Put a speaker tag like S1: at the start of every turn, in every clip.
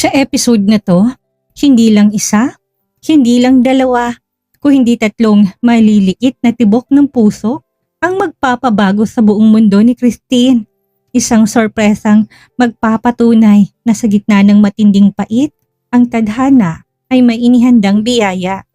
S1: Sa episode na to, hindi lang isa, hindi lang dalawa, kung hindi tatlong maliliit na tibok ng puso ang magpapabago sa buong mundo ni Christine. Isang sorpresang magpapatunay na sa gitna ng matinding pait, ang tadhana ay may inihandang biyaya.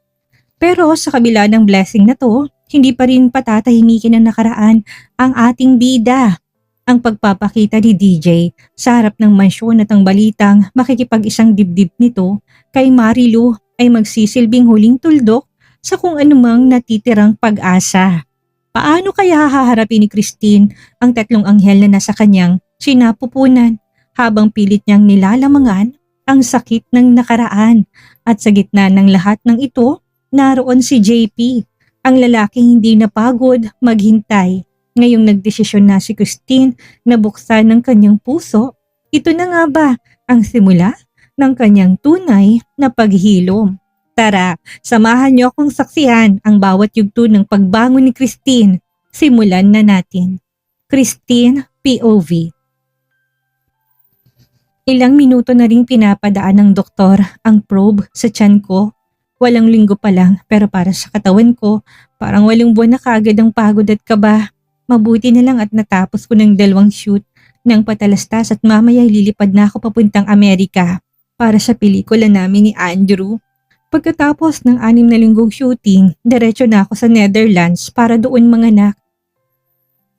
S1: Pero sa kabila ng blessing na to, hindi pa rin patatahimikin ng nakaraan ang ating bida. Ang pagpapakita ni DJ sa harap ng mansyon at ang balitang makikipag-isang dibdib nito kay Marilu ay magsisilbing huling tuldok sa kung anumang natitirang pag-asa. Paano kaya haharapin ni Christine ang tatlong anghel na nasa kanyang sinapupunan habang pilit niyang nilalamangan ang sakit ng nakaraan? At sa gitna ng lahat ng ito, naroon si JP, ang lalaking hindi napagod maghintay. Ngayong nagdesisyon na si Christine na buksan ng kanyang puso, ito na nga ba ang simula ng kanyang tunay na paghilom? Tara, samahan niyo akong saksihan ang bawat yugto ng pagbangon ni Christine. Simulan na natin. Christine POV. Ilang minuto na ring pinapadaan ng doktor ang probe sa tiyan ko. Walang linggo pa lang pero para sa katawan ko, parang walang buwan na kagad ang pagod at kaba. Mabuti na lang at natapos ko ng 2 shoot ng patalastas at mamaya lilipad na ako papuntang Amerika para sa pelikula namin ni Andrew. Pagkatapos ng 6 na linggong shooting, diretso na ako sa Netherlands para doon manganak.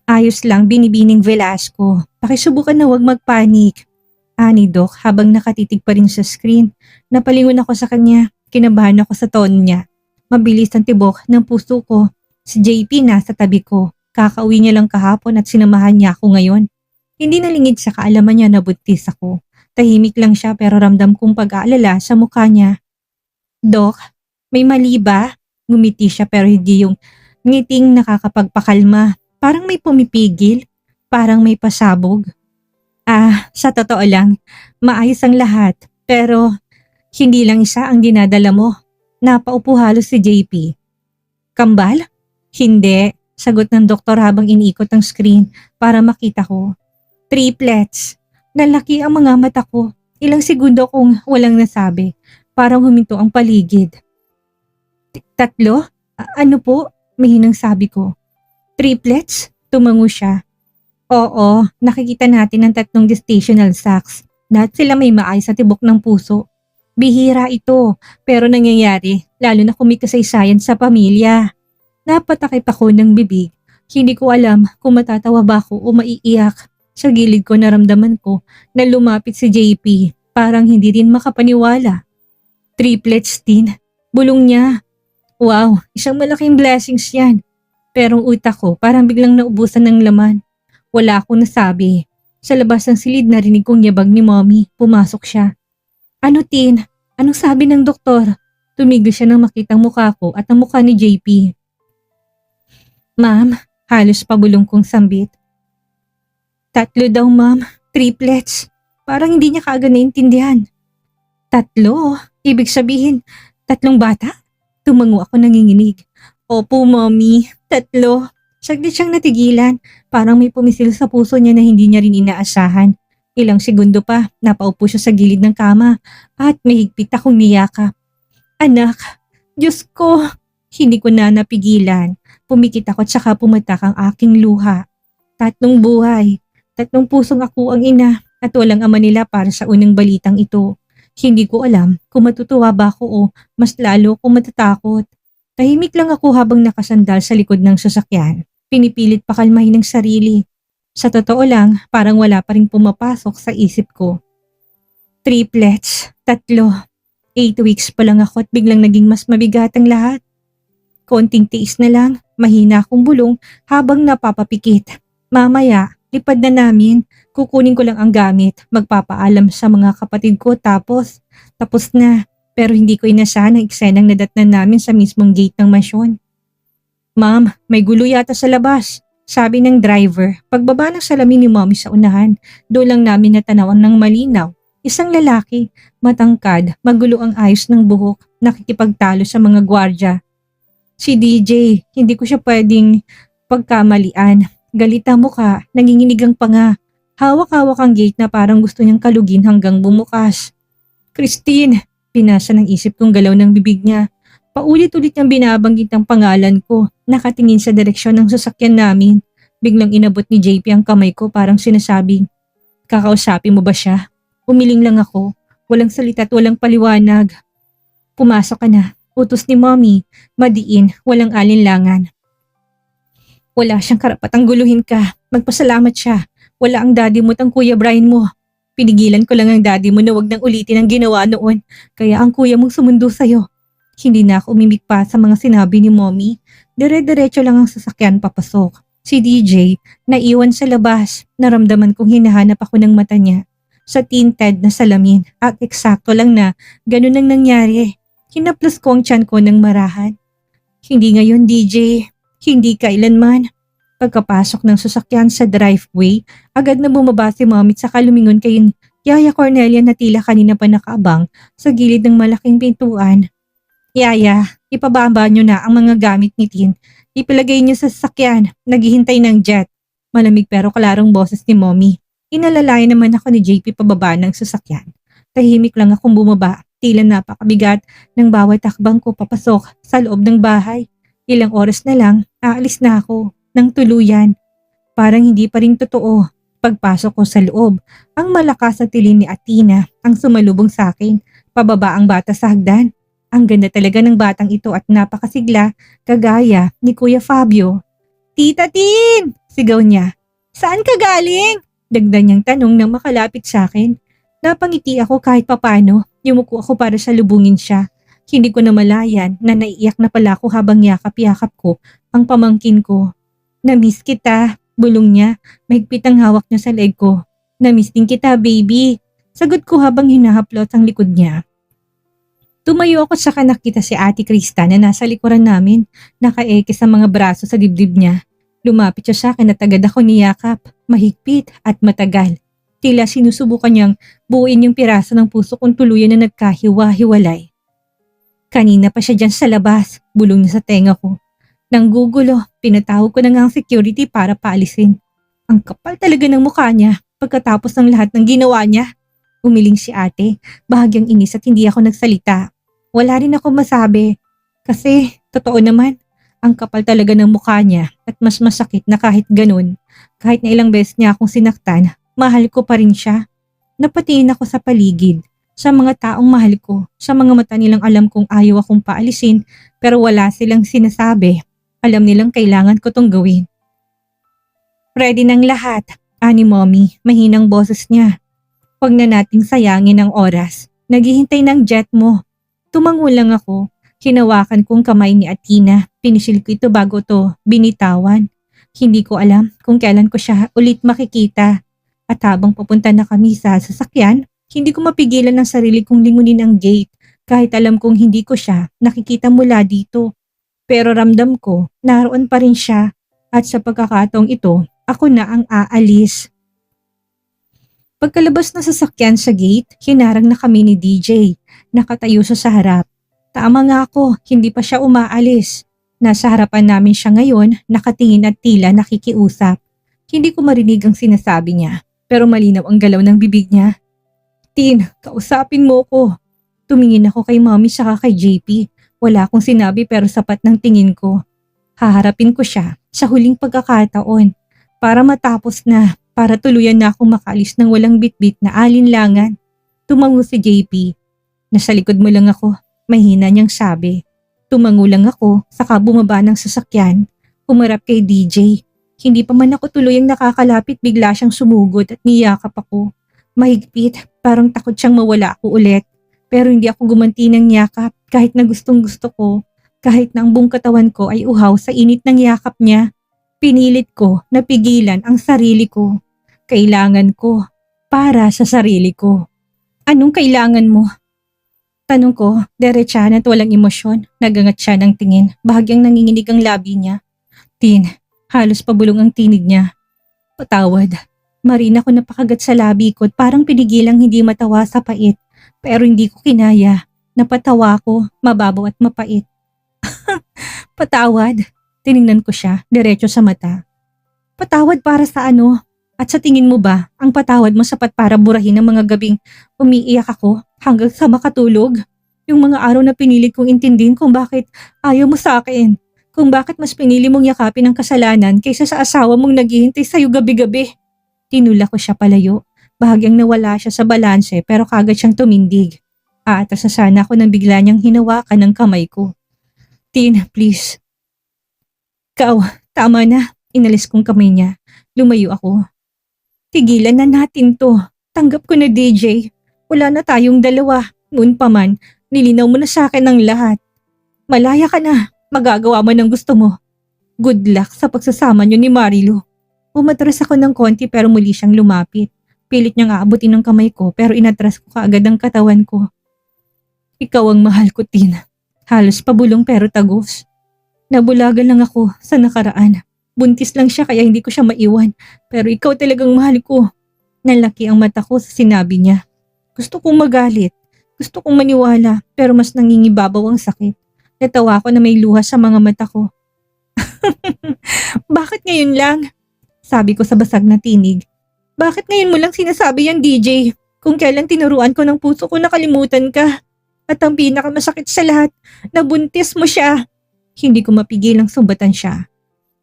S1: Ayos lang, binibining Velasco. Pakisubukan na huwag magpanik. Ani Doc habang nakatitig pa rin sa screen. Napalingon ako sa kanya, kinabahan ako sa tono niya. Mabilis ang tibok ng puso ko. Si JP nasa tabi ko. Kakauwi niya lang kahapon at sinamahan niya ako ngayon. Hindi nalingid sa kaalaman niya na buntis ako. Tahimik lang siya pero ramdam kong pag-aalala sa mukha niya. Doc, may mali ba? Ngumiti siya pero hindi yung ngiting nakakapagpakalma. Parang may pumipigil, parang may pasabog. Sa totoo lang, maayos ang lahat. Pero hindi lang isa ang dinadala mo. Napaupo halos si JP. Kambal? Hindi. Sagot ng doktor habang iniikot ang screen para makita ko. Triplets. Nalaki ang mga mata ko. Ilang segundo kong walang nasabi. Parang huminto ang paligid. 3? Ano po? Mahinang sabi ko. Triplets? Tumango siya. Oo, nakikita natin ang 3 gestational sacs. Lahat sila may maayos sa tibok ng puso. Bihira ito, pero nangyayari, lalo na kung may kasaysayan sa pamilya. Napatakip ako ng bibig. Hindi ko alam kung matatawa ba ako o maiiyak. Sa gilid ko naramdaman ko na lumapit si JP. Parang hindi rin makapaniwala. Triplets din. Bulong niya. Wow, isang malaking blessings yan. Pero ang utak ko parang biglang naubusan ng laman. Wala akong nasabi. Sa labas ng silid narinig kong yabag ni Mommy. Pumasok siya. Ano Tin? Anong sabi ng doktor? Tumigil siya nang makitang mukha ko at ang mukha ni JP. Ma'am, halos pabulong kong sambit. 3 daw ma'am, triplets. Parang hindi niya kaagad naintindihan. 3? Ibig sabihin, 3 bata? Tumango ako nanginginig. Opo mommy, 3. Saglit siyang natigilan, parang may pumisil sa puso niya na hindi niya rin inaasahan. Ilang segundo pa, napaupo siya sa gilid ng kama at mahigpit akong niyakap. Anak, Diyos ko, hindi ko na napigilan. Pumikit ako at saka pumatak ang aking luha. 3 buhay, 3 pusong ako ang ina at walang ama nila para sa unang balitang ito. Hindi ko alam kung matutuwa ba ako o mas lalo kung matatakot. Tahimik lang ako habang nakasandal sa likod ng sasakyan. Pinipilit pakalmahin ng sarili. Sa totoo lang, parang wala pa rin pumapasok sa isip ko. Triplets, 3. 8 weeks pa lang ako at biglang naging mas mabigat ang lahat. Konting tiis na lang, mahina akong bulong habang napapapikit. Mamaya, lipad na namin, kukunin ko lang ang gamit, magpapaalam sa mga kapatid ko tapos na. Pero hindi ko inasahan ang eksenang nadatnan namin sa mismong gate ng mansyon. Ma'am, may gulo yata sa labas, sabi ng driver. Pagbaba ng salamin ni Mommy sa unahan, doon lang namin natanawan ng malinaw. Isang lalaki, matangkad, magulo ang ayos ng buhok, nakikipagtalo sa mga gwardya. Si DJ, hindi ko siya pwedeng pagkamalian. Galit ang mukha, nanginginig ang panga. Hawak-hawak ang gate na parang gusto niyang kalugin hanggang bumukas. Christine! Pinasa ng isip kong galaw ng bibig niya. Paulit-ulit niyang binabanggit ang pangalan ko, nakatingin sa direksyon ng sasakyan namin. Biglang inabot ni JP ang kamay ko parang sinasabing, kakausapin mo ba siya? Umiling lang ako, walang salita at walang paliwanag. Pumasok ka na, utos ni Mommy, madiin, walang alinlangan. Wala siyang karapatang guluhin ka, magpasalamat siya. Wala ang daddy mo at ang kuya Brian mo. Pinigilan ko lang ang daddy mo na wag nang ulitin ang ginawa noon, kaya ang kuya mong sumundo sa'yo. Hindi na ako umimik pa sa mga sinabi ni Mommy. Dire-diretso lang ang sasakyan papasok. Si DJ, naiwan sa labas. Naramdaman kong hinahanap ako ng mata niya sa tinted na salamin at eksakto lang na ganun ang nangyari. Hinaplos ko ang tiyan ko ng marahan. Hindi ngayon, DJ. Hindi kailanman. Pagkapasok ng sasakyan sa driveway, agad na bumaba si Mommy at saka lumingon kay Yaya Cornelia na tila kanina pa nakaabang sa gilid ng malaking pintuan. Yaya, ipababa niyo na ang mga gamit ni Tin. Ipilagay niyo sa sasakyan, naghihintay ng jet. Malamig pero klarong boses ni Mommy. Inalalayan naman ako ni JP pababa ng sasakyan. Tahimik lang akong bumaba, tila napakabigat ng bawat takbang ko papasok sa loob ng bahay. Ilang oras na lang, aalis na ako ng tuluyan. Parang hindi pa rin totoo. Pagpasok ko sa loob, ang malakas at tilim ni Athena ang sumalubong sa akin. Pababa ang bata sa hagdan. Ang ganda talaga ng batang ito at napakasigla, kagaya ni Kuya Fabio. Tita Tin! Sigaw niya. Saan ka galing? Dagdag niyang tanong nang makalapit sa akin. Napangiti ako kahit papano. Yumuko ako para salubungin siya. Hindi ko na malayan na naiiyak na pala ako habang yakap-yakap ko ang pamangkin ko. Namiss kita, bulong niya. Mahigpit ang hawak niya sa leg ko. Namiss din kita, baby. Sagot ko habang hinahaplot ang likod niya. Tumayo ako saka nakita si Ate Krista na nasa likuran namin, nakaeke sa mga braso sa dibdib niya. Lumapit siya sa akin at agad ako niyakap, mahigpit at matagal. Tila sinusubukan niyang buuin yung piraso ng puso kong tuluyan na nagkahiwa-hiwalay. Kanina pa siya dyan sa labas, bulong niya sa tenga ko. Nang gugulo, pinatawag ko na nga ang security para paalisin. Ang kapal talaga ng mukha niya pagkatapos ng lahat ng ginawa niya. Umiling si ate, bahagyang inis at hindi ako nagsalita. Wala rin ako masabi kasi totoo naman, ang kapal talaga ng mukha niya at mas masakit na kahit ganun. Kahit na ilang beses niya akong sinaktan, mahal ko pa rin siya. Napatingin ako sa paligid, sa mga taong mahal ko, sa mga mata nilang alam kong ayaw akong paalisin pero wala silang sinasabi. Alam nilang kailangan ko tong gawin. Ready ng lahat, ani Mommy, mahinang boses niya. Huwag na nating sayangin ang oras. Naghihintay ng jet mo. Tumango lang ako. Hinawakan kong kamay ni Athena. Pinisil ko ito bago to binitawan. Hindi ko alam kung kailan ko siya ulit makikita. At habang papunta na kami sa sasakyan, hindi ko mapigilan ang sarili kong lingunin ang gate kahit alam kong hindi ko siya nakikita mula dito. Pero ramdam ko, naroon pa rin siya at sa pagkakataong ito, ako na ang aalis. Pagkalabas ng sasakyan sa gate, hinarang na kami ni DJ. Nakatayo siya sa harap. Tama nga ako, hindi pa siya umaalis. Nasa harapan namin siya ngayon, nakatingin at tila nakikiusap. Hindi ko marinig ang sinasabi niya, pero malinaw ang galaw ng bibig niya. Tin, kausapin mo ko. Tumingin ako kay Mommy saka kay JP. Wala akong sinabi pero sapat ng tingin ko. Haharapin ko siya sa huling pagkakataon para matapos na, para tuluyan na akong makaalis ng walang bitbit na alinlangan. Tumango si JP. Nasa likod mo lang ako, mahina niyang sabi. Tumango lang ako, saka bumaba ng sasakyan. Humarap kay DJ. Hindi pa man ako tuluyang nakakalapit, bigla siyang sumugod at niyakap ako. Mahigpit, parang takot siyang mawala ako ulit. Pero hindi ako gumanti ng yakap kahit na gustong gusto ko. Kahit na ang buong katawan ko ay uhaw sa init ng yakap niya. Pinilit ko na pigilan ang sarili ko. Kailangan ko para sa sarili ko. Anong kailangan mo? Tanong ko, diretsahan at walang emosyon. Nagangat siya ng tingin, bahagyang nanginginig ang labi niya. Tin, halos pabulong ang tinig niya. Patawad. Marina ko napakagat sa labi ko at parang pinigilang hindi matawa sa pait. Pero hindi ko kinaya. Napatawa ko, mababaw at mapait. Patawad. Tiningnan ko siya, diretso sa mata. Patawad para sa ano? At sa tingin mo ba, ang patawad mo sapat para burahin ang mga gabing umiiyak ako hanggang sa makatulog? Yung mga araw na pinilit kong intindihin kung bakit ayaw mo sa akin. Kung bakit mas pinili mong yakapin ang kasalanan kaysa sa asawa mong naghihintay sa'yo gabi-gabi. Tinulak ko siya palayo. Bahagyang nawala siya sa balanse pero kagad siyang tumindig. Aatras na sana ako nang bigla niyang hinawakan ng kamay ko. Tin, please. Ikaw, tama na. Inalis kong kamay niya. Lumayo ako. Tigilan na natin to. Tanggap ko na DJ. Wala na tayong dalawa. Noon pa man, nilinaw mo na sa akin ang lahat. Malaya ka na. Magagawa mo ng gusto mo. Good luck sa pagsasama niyo ni Marilu. Umatras ako ng konti pero muli siyang lumapit. Pilit niyang aabutin ng kamay ko pero inatras ko kaagad ang katawan ko. Ikaw ang mahal ko, Tina. Halos pabulong pero tagos. Nabulagan lang ako sa nakaraan. Buntis lang siya kaya hindi ko siya maiwan. Pero ikaw talagang mahal ko. Nalaki ang mata ko sa sinabi niya. Gusto kong magalit. Gusto kong maniwala pero mas nangingibabaw ang sakit. Natawa ko na may luha sa mga mata ko. Bakit ngayon lang? Sabi ko sa basag na tinig. Bakit ngayon mo lang sinasabi yan, DJ? Kung kailan tinuruan ko ng puso ko nakalimutan ka. At ang pinakamasakit sa lahat, nabuntis mo siya. Hindi ko mapigil ang sumbatan siya.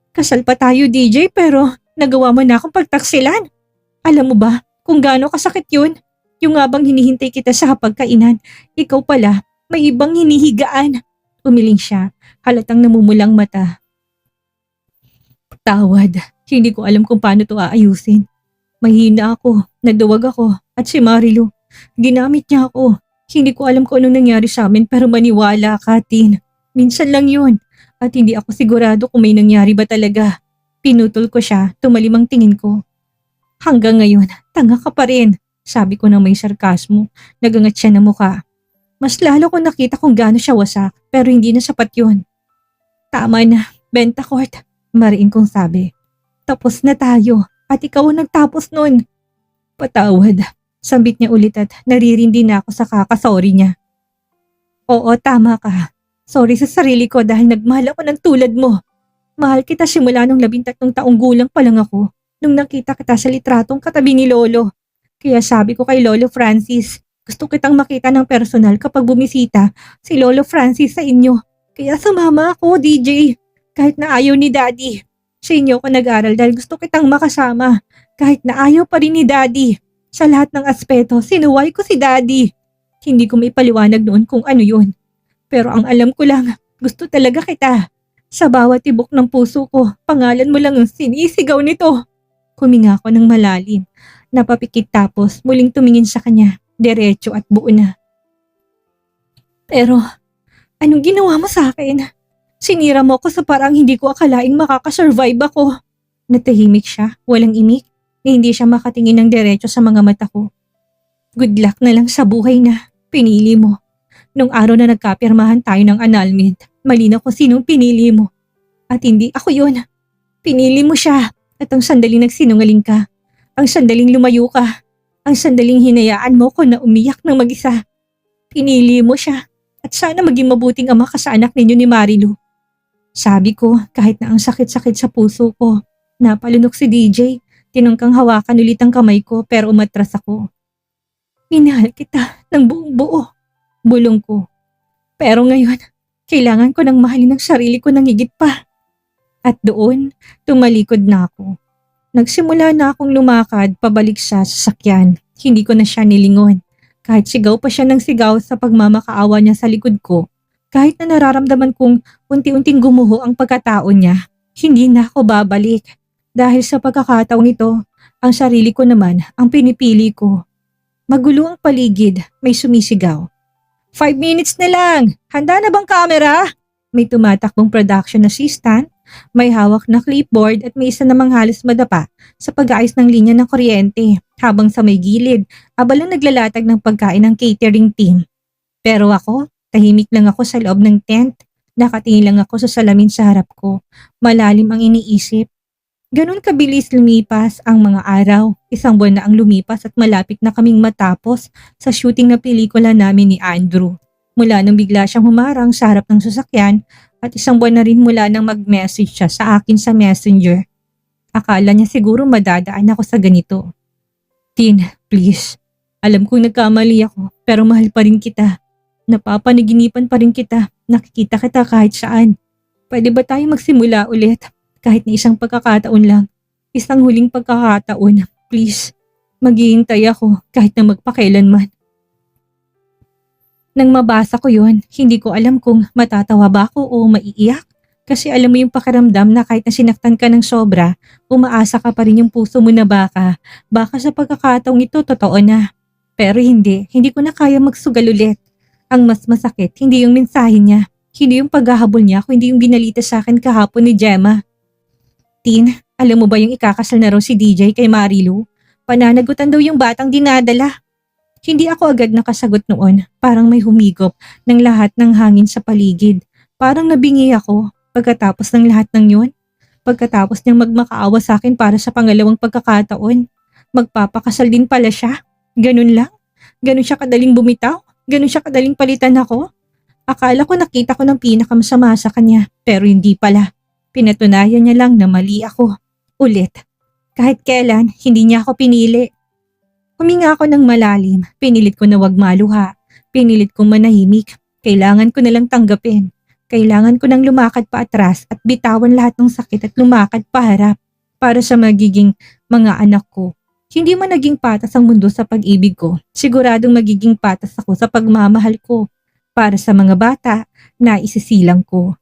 S1: Kasal pa tayo, DJ, pero nagawa mo na akong pagtaksilan. Alam mo ba kung gaano kasakit yun? Yung nga bang hinihintay kita sa hapagkainan, ikaw pala, may ibang hinihigaan. Umiling siya, halatang namumulang mata. Tawad, hindi ko alam kung paano to aayusin. Mahina ako, naduwag ako, at si Marilu, ginamit niya ako. Hindi ko alam kung anong nangyari sa amin pero maniwala ka, Tin. Minsan lang yun. At hindi ako sigurado kung may nangyari ba talaga. Pinutol ko siya, tumalim ang tingin ko. Hanggang ngayon, tanga ka pa rin. Sabi ko ng may sarkasmo, nagangat siya ng muka. Mas lalo ko nakita kung gaano siya wasak, pero hindi na sapat yun. Tama na, Bentacourt, mariin kong sabi. Tapos na tayo, at ikaw ang nagtapos nun. Patawad, sambit niya ulit at naririndi na ako sa kakasorry niya. Oo, tama ka. Sorry sa sarili ko dahil nagmahal ako ng tulad mo. Mahal kita simula nung 13 taong gulang pa lang ako nung nakita kita sa litratong katabi ni Lolo. Kaya sabi ko kay Lolo Francis, gusto kitang makita ng personal kapag bumisita si Lolo Francis sa inyo. Kaya sumama ako, DJ. Kahit na ayaw ni Daddy. Sa inyo ko nag-aral dahil gusto kitang makasama. Kahit na ayaw pa rin ni Daddy. Sa lahat ng aspeto, sinuway ko si Daddy. Hindi ko maipaliwanag noon kung ano yun. Pero ang alam ko lang, gusto talaga kita. Sa bawat tibok ng puso ko, pangalan mo lang ang sinisigaw nito. Huminga ako ng malalim. Napapikit tapos muling tumingin sa kanya, diretso at buo na. Pero, anong ginawa mo sa akin? Sinira mo ako sa parang hindi ko akalaing makakasurvive ako. Natahimik siya, walang imik, na hindi siya makatingin ng diretso sa mga mata ko. Good luck na lang sa buhay na pinili mo. Nung araw na nagkapirmahan tayo ng annulment, malinaw kung sinong pinili mo. At hindi ako yun. Pinili mo siya. At ang sandaling nagsinungaling ka. Ang sandaling lumayo ka. Ang sandaling hinayaan mo ko na umiyak ng mag-isa. Pinili mo siya. At sana maging mabuting ama ka sa anak ninyo ni Marilu. Sabi ko, kahit na ang sakit-sakit sa puso ko, napalunok si DJ. Tinangkang hawakan ulit ang kamay ko pero umatras ako. Minahal kita ng buong buo. Bulong ko. Pero ngayon, kailangan ko nang mahalin ang sarili ko ng higit pa. At doon, tumalikod na ako. Nagsimula na akong lumakad pabalik sa sasakyan. Hindi ko na siya nilingon. Kahit sigaw pa siya ng sigaw sa pagmamakaawa niya sa likod ko, kahit na nararamdaman kong unti-unting gumuho ang pagkatao niya, hindi na ako babalik. Dahil sa pagkakataong ito, ang sarili ko naman ang pinipili ko. Magulo ang paligid, may sumisigaw. 5 minutes na lang! Handa na bang camera? May tumatakbong production assistant, may hawak na clipboard at may isa namang halos madapa sa pag-aayos ng linya ng kuryente habang sa may gilid, abalang naglalatag ng pagkain ng catering team. Pero ako, tahimik lang ako sa loob ng tent. Nakatingin lang ako sa salamin sa harap ko. Malalim ang iniisip. Ganon kabilis lumipas ang mga araw. 1 buwan na ang lumipas at malapit na kaming matapos sa shooting na pelikula namin ni Andrew. Mula nang bigla siyang humarang sa harap ng sasakyan at 1 buwan na rin mula nang mag-message siya sa akin sa messenger. Akala niya siguro madadaan ako sa ganito. Tin, please. Alam kong nagkamali ako, pero mahal pa rin kita. Napapanaginipan pa rin kita. Nakikita kita kahit saan. Pwede ba tayo magsimula ulit? Kahit na isang pagkakataon lang. Isang huling pagkakataon. Please. Maghihintay ako kahit na magpakailanman. Nang mabasa ko yon, hindi ko alam kung matatawa ba ako o maiiyak. Kasi alam mo yung pakiramdam na kahit na sinaktan ka ng sobra, umaasa ka pa rin yung puso mo na baka sa pagkakataong ito totoo na. Pero hindi ko na kaya magsugal ulit. Ang mas masakit, hindi yung mensahe niya, hindi yung paghahabol niya, kundi yung ginalita sa akin kahapon ni Gemma. Tin, alam mo ba yung ikakasal na raw si DJ kay Marilu? Pananagutan daw yung batang dinadala. Hindi ako agad nakasagot noon, parang may humigop ng lahat ng hangin sa paligid. Parang nabingi ako pagkatapos ng lahat ng yun. Pagkatapos niyang magmakaawa sa akin para sa pangalawang pagkakataon. Magpapakasal din pala siya. Ganun lang? Ganun siya kadaling bumitaw? Ganun siya kadaling palitan ako? Akala ko nakita ko ng pinakamasama sa kanya, pero hindi pala. Pinatunayan niya lang na mali ako. Ulit. Kahit kailan, hindi niya ako pinili. Huminga ako ng malalim, pinilit ko na wag maluha, pinilit kong manahimik, kailangan ko na lang tanggapin. Kailangan ko nang lumakad pa atras at bitawan lahat ng sakit at lumakad pa harap para sa magiging mga anak ko. Hindi man naging patas ang mundo sa pag-ibig ko, siguradong magiging patas ako sa pagmamahal ko para sa mga bata na isisilang ko.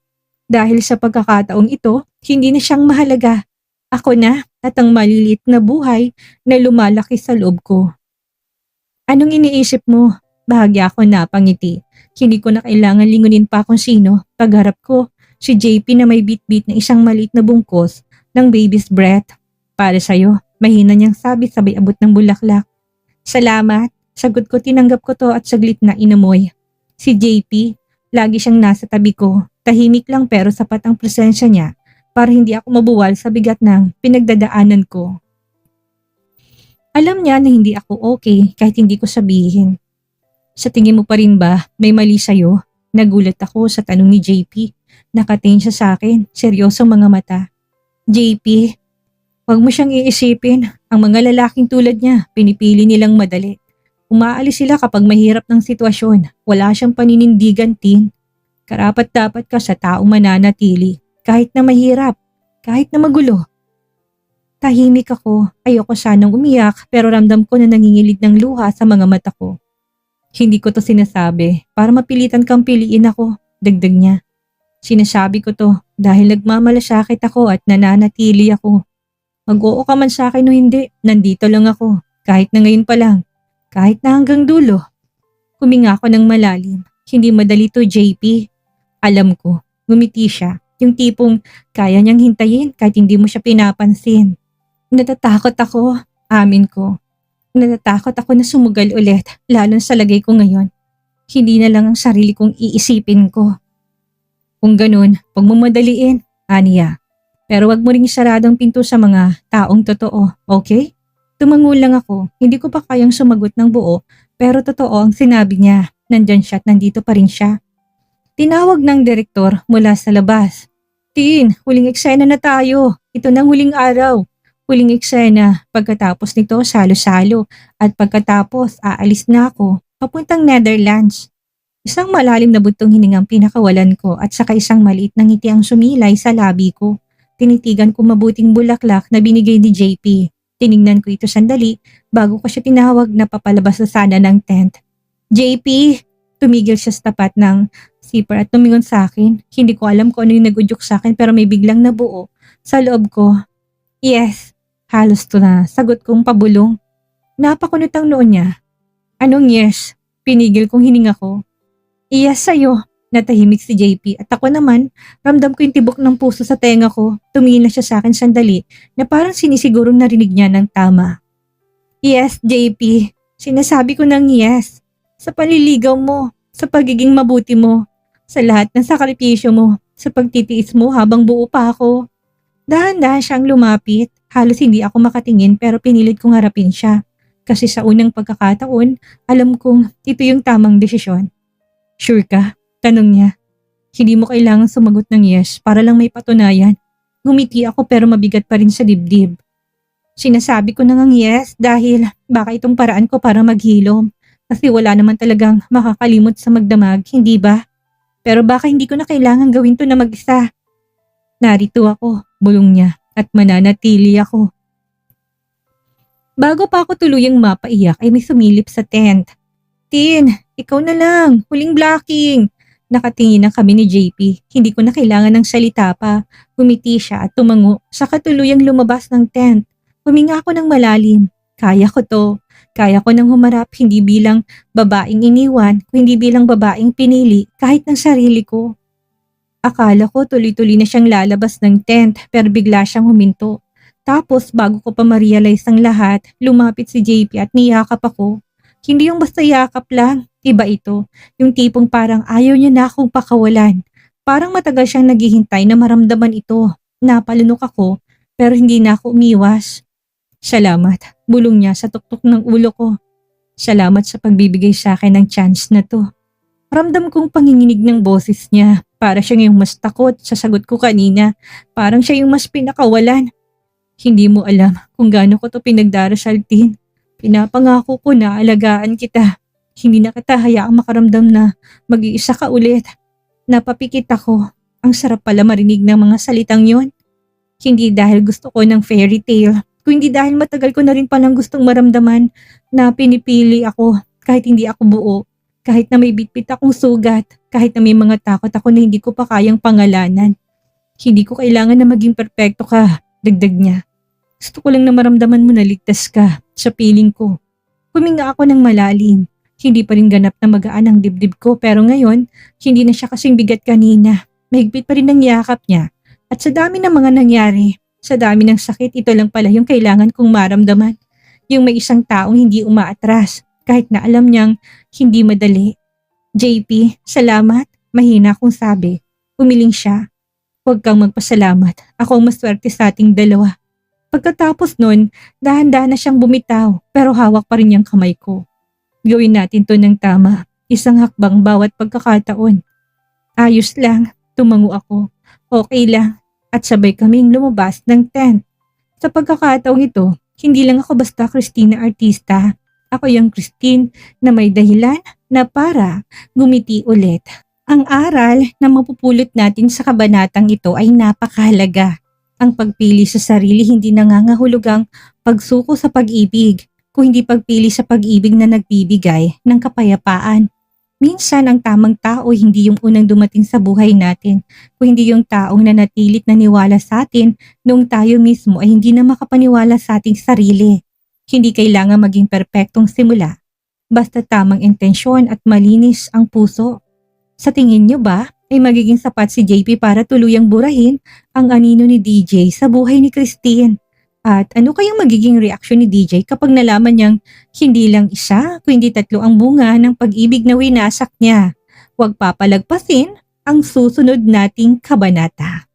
S1: Dahil sa pagkakataong ito, hindi na siyang mahalaga. Ako na at ang maliliit na buhay na lumalaki sa loob ko. Anong iniisip mo? Bahagya ako napangiti. Hindi ko na kailangan lingunin pa kung sino. Pagharap ko, si JP na may bit-bit na isang maliit na bungkos ng baby's breath. Para sa'yo, mahina niyang sabi sabay abot ng bulaklak. Salamat. Sagot ko, tinanggap ko to at saglit na inamoy. Si JP, lagi siyang nasa tabi ko. Tahimik lang pero sapat ang presensya niya para hindi ako mabuwal sa bigat ng pinagdadaanan ko. Alam niya na hindi ako okay kahit hindi ko sabihin. Sa tingin mo pa rin ba may mali sa'yo? Nagulat ako sa tanong ni JP. Nakatingin siya sa akin, seryosong mga mata. JP, huwag mo siyang iisipin. Ang mga lalaking tulad niya, pinipili nilang madali. Umaalis sila kapag mahirap ng sitwasyon. Wala siyang paninindigan, Tin. Karapat-dapat ka sa taong mananatili. Kahit na mahirap, kahit na magulo. Tahimik ako, ayoko sanang umiyak pero ramdam ko na nangingilig ng luha sa mga mata ko. Hindi ko to sinasabi para mapilitan kang piliin ako, dagdag niya. Sinasabi ko to dahil nagmamalasakit ako at nananatili ako. Mag-oo ka man sa akin o hindi, nandito lang ako, kahit na ngayon pa lang, kahit na hanggang dulo. Huminga ako ng malalim, hindi madali to JP. Alam ko, ngumiti siya. Yung tipong kaya niyang hintayin kahit hindi mo siya pinapansin. Natatakot ako, amin ko. Natatakot ako na sumugal ulit, lalo sa lagay ko ngayon. Hindi na lang ang sarili kong iisipin ko. Kung ganun, huwag mo madaliin, Aniya. Pero wag mo ring saradong pinto sa mga taong totoo, okay? Tumango lang ako, hindi ko pa kayang sumagot ng buo, pero totoo ang sinabi niya. Nandyan siya at nandito pa rin siya. Tinawag ng direktor mula sa labas. Tin, huling eksena na tayo. Ito nang huling araw. Huling eksena. Pagkatapos nito, salo-salo. At pagkatapos, aalis na ako. Papuntang Netherlands. Isang malalim na butong hiningang pinakawalan ko at saka isang maliit na ngiti ang sumilay sa labi ko. Tinitigan ko mabuting bulaklak na binigay ni JP. Tiningnan ko ito sandali bago ko siya tinawag na papalabas na sana ng tent. JP! Tumigil siya sa tapat ng zipper at tumingon sa akin. Hindi ko alam kung ano yung nag-udyok sa akin pero may biglang nabuo sa loob ko. Yes, halos to na sagot kong pabulong. Napakunot ang noon niya. Anong yes? Pinigil kong hininga ko. Yes sa'yo. Natahimik si JP at ako naman, ramdam ko yung tibok ng puso sa tenga ko. Tumingin na siya sa akin sandali na parang sinisigurong narinig niya ng tama. Yes, JP. Sinasabi ko ng yes. Sa panliligaw mo, sa pagiging mabuti mo, sa lahat ng sakripisyo mo, sa pagtitiis mo habang buo pa ako. Dahan-dahan siyang lumapit, halos hindi ako makatingin pero pinilit kong harapin siya. Kasi sa unang pagkakataon, alam kong ito yung tamang desisyon. Sure ka? Tanong niya. Hindi mo kailangan sumagot ng yes para lang may patunayan. Ngumiti ako pero mabigat pa rin sa dibdib. Sinasabi ko na ngang yes dahil baka itong paraan ko para maghilom. Kasi wala naman talagang makakalimot sa magdamag, hindi ba? Pero baka hindi ko na kailangan gawin to na mag-isa. Narito ako, bulong niya, at mananatili ako. Bago pa ako tuluyang mapaiyak ay may sumilip sa tent. Tin, ikaw na lang, huling blocking. Nakatingin na kami ni JP. Hindi ko na kailangan ng salita pa. Humiti siya at tumango. Saka tuluyang lumabas ng tent. Huminga ako ng malalim. Kaya ko to. Kaya ko nang humarap hindi bilang babaeng iniwan, kundi bilang babaeng pinili kahit ng sarili ko. Akala ko tuloy-tuloy na siyang lalabas ng tent pero bigla siyang huminto. Tapos bago ko pa ma-realize ang lahat, lumapit si JP at niyakap ako. Hindi yung basta yakap lang, iba ito. Yung tipong parang ayaw niya na akong pakawalan. Parang matagal siyang naghihintay na maramdaman ito. Napalunok ako pero hindi na ako umiwas. Salamat, bulong niya sa tuktok ng ulo ko. Salamat sa pagbibigay sa akin ng chance na to. Ramdam kong panginginig ng boses niya. Para siyang yung mas takot sa sagot ko kanina. Parang siya yung mas pinakawalan. Hindi mo alam kung gaano ko to pinagdarasal, Tin. Pinapangako ko na alagaan kita. Hindi na kita hayaang makaramdam na mag-iisa ka ulit. Napapikit ako. Ang sarap pala marinig ng mga salitang yon. Hindi dahil gusto ko ng fairy tale, kundi dahil matagal ko na rin palang gustong maramdaman na pinipili ako kahit hindi ako buo. Kahit na may bitbit akong sugat, kahit na may mga takot ako na hindi ko pa kayang pangalanan. Hindi ko kailangan na maging perpekto ka, dagdag niya. Gusto ko lang na maramdaman mo na ligtas ka sa piling ko. Huminga ako ng malalim. Hindi pa rin ganap na magaan ang dibdib ko pero ngayon, hindi na siya kasing bigat kanina. Mahigpit pa rin ang yakap niya. At sa dami ng mga nangyari, sa dami ng sakit, ito lang pala yung kailangan kong maramdaman. Yung may isang taong hindi umaatras. Kahit na alam niyang hindi madali. JP, salamat. Mahina akong sabi. Umiling siya. Huwag kang magpasalamat. Ako ang maswerte sa ating dalawa. Pagkatapos nun, dahan-dahan na siyang bumitaw pero hawak pa rin niyang kamay ko. Gawin natin to ng tama. Isang hakbang bawat pagkakataon. Ayos lang. Tumango ako. Okay lang. At sabay kaming lumabas ng tent. Sa pagkakataong ito, hindi lang ako basta Christina artista. Ako yung Christine na may dahilan na para gumiti ulit. Ang aral na mapupulot natin sa kabanatang ito ay napakahalaga. Ang pagpili sa sarili hindi nangangahulugang pagsuko sa pag-ibig, kung hindi pagpili sa pag-ibig na nagbibigay ng kapayapaan. Minsan ang tamang tao hindi yung unang dumating sa buhay natin, kung hindi yung taong nanatilit naniwala sa atin noong tayo mismo ay hindi na makapaniwala sa ating sarili. Hindi kailangan maging perpektong simula, basta tamang intensyon at malinis ang puso. Sa tingin niyo ba ay magiging sapat si JP para tuluyang burahin ang anino ni DJ sa buhay ni Christine? At ano kayang magiging reaksyon ni DJ kapag nalaman niyang hindi lang isa, kundi 3 ang bunga ng pag-ibig na winasak niya? Huwag papalagpasin ang susunod nating kabanata.